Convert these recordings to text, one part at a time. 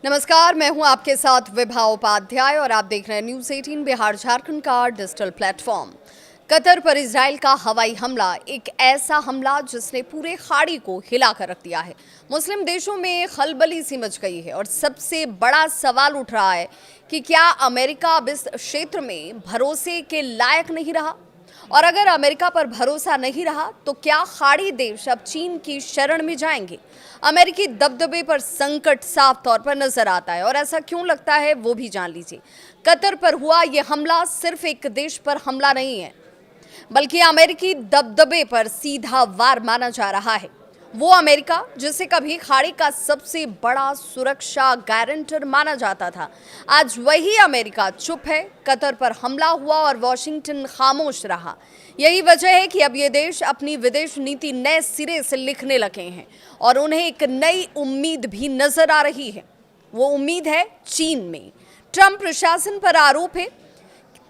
नमस्कार, मैं हूं आपके साथ विभा उपाध्याय और आप देख रहे हैं न्यूज़ 18 बिहार झारखंड का डिजिटल प्लेटफॉर्म। कतर पर इजराइल का हवाई हमला एक ऐसा हमला जिसने पूरे खाड़ी को हिला कर रख दिया है। मुस्लिम देशों में खलबली सी मच गई है और सबसे बड़ा सवाल उठ रहा है कि क्या अमेरिका अब इस क्षेत्र में भरोसे के लायक नहीं रहा, और अगर अमेरिका पर भरोसा नहीं रहा तो क्या खाड़ी देश अब चीन की शरण में जाएंगे। अमेरिकी दबदबे पर संकट साफ तौर पर नजर आता है और ऐसा क्यों लगता है वो भी जान लीजिए। कतर पर हुआ यह हमला सिर्फ एक देश पर हमला नहीं है, बल्कि अमेरिकी दबदबे पर सीधा वार माना जा रहा है। वो अमेरिका जिसे कभी खाड़ी का सबसे बड़ा सुरक्षा गारंटर माना जाता था, आज वही अमेरिका चुप है। कतर पर हमला हुआ और वॉशिंगटन खामोश रहा। यही वजह है कि अब ये देश अपनी विदेश नीति नए सिरे से लिखने लगे हैं और उन्हें एक नई उम्मीद भी नजर आ रही है। वो उम्मीद है चीन में। ट्रंप प्रशासन पर आरोप है।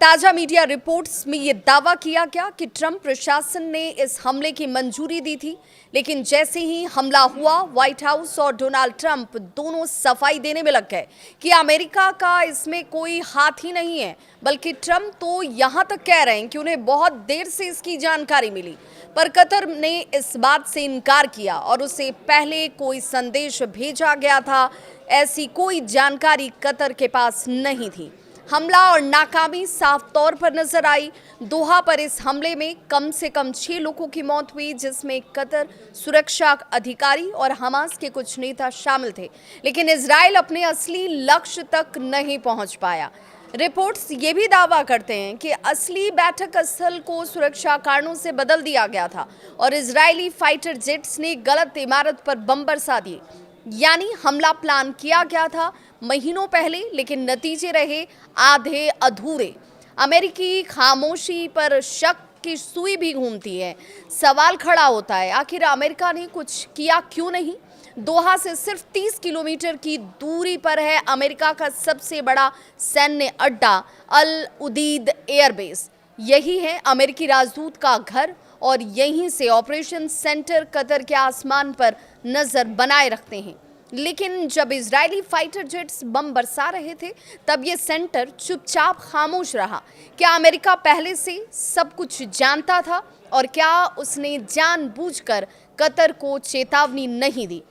ताजा मीडिया रिपोर्ट्स में यह दावा किया गया कि ट्रंप प्रशासन ने इस हमले की मंजूरी दी थी, लेकिन जैसे ही हमला हुआ व्हाइट हाउस और डोनाल्ड ट्रंप दोनों सफाई देने में लग गए कि अमेरिका का इसमें कोई हाथ ही नहीं है। बल्कि ट्रंप तो यहां तक कह रहे हैं कि उन्हें बहुत देर से इसकी जानकारी मिली, पर कतर ने इस बात से इनकार किया और उससे पहले कोई संदेश भेजा गया था, ऐसी कोई जानकारी कतर के पास नहीं थी। हमला और नाकामी साफ तौर पर नजर आई। दोहा पर इस हमले में कम से कम 6 लोगों की मौत हुई, जिसमें कतर सुरक्षा अधिकारी और हमास के कुछ नेता शामिल थे, लेकिन इजराइल अपने असली लक्ष्य तक नहीं पहुंच पाया। रिपोर्ट्स ये भी दावा करते हैं कि असली बैठक स्थल को सुरक्षा कारणों से बदल दिया गया था और इजरायली फाइटर जेट्स ने गलत इमारत पर बम बरसा दिए। यानी हमला प्लान किया गया था महीनों पहले, लेकिन नतीजे रहे आधे अधूरे। अमेरिकी खामोशी पर शक की सुई भी घूमती है। सवाल खड़ा होता है, आखिर अमेरिका ने कुछ किया क्यों नहीं। दोहा से सिर्फ 30 किलोमीटर की दूरी पर है अमेरिका का सबसे बड़ा सैन्य अड्डा अल उदीद एयरबेस। यही है अमेरिकी राजदूत का घर और यहीं से ऑपरेशन सेंटर कतर के आसमान पर नजर बनाए रखते हैं। लेकिन जब इजरायली फाइटर जेट्स बम बरसा रहे थे, तब ये सेंटर चुपचाप खामोश रहा। क्या अमेरिका पहले से सब कुछ जानता था, और क्या उसने जानबूझकर कतर को चेतावनी नहीं दी।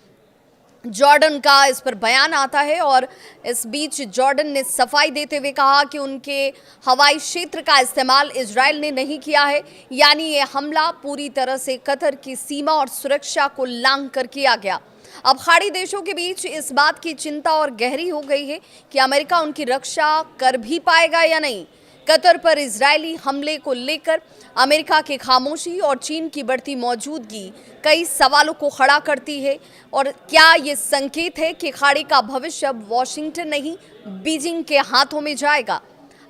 जॉर्डन का इस पर बयान आता है और इस बीच जॉर्डन ने सफाई देते हुए कहा कि उनके हवाई क्षेत्र का इस्तेमाल इजराइल ने नहीं किया है। यानी ये हमला पूरी तरह से कतर की सीमा और सुरक्षा को लांघ कर किया गया। अब खाड़ी देशों के बीच इस बात की चिंता और गहरी हो गई है कि अमेरिका उनकी रक्षा कर भी पाएगा या नहीं। कतर पर इजरायली हमले को लेकर अमेरिका की खामोशी और चीन की बढ़ती मौजूदगी कई सवालों को खड़ा करती है। और क्या ये संकेत है कि खाड़ी का भविष्य अब वॉशिंगटन नहीं बीजिंग के हाथों में जाएगा।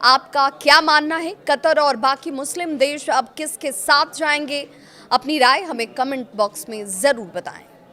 आपका क्या मानना है? कतर और बाकी मुस्लिम देश अब किसके साथ जाएंगे? अपनी राय हमें कमेंट बॉक्स में ज़रूर बताएं।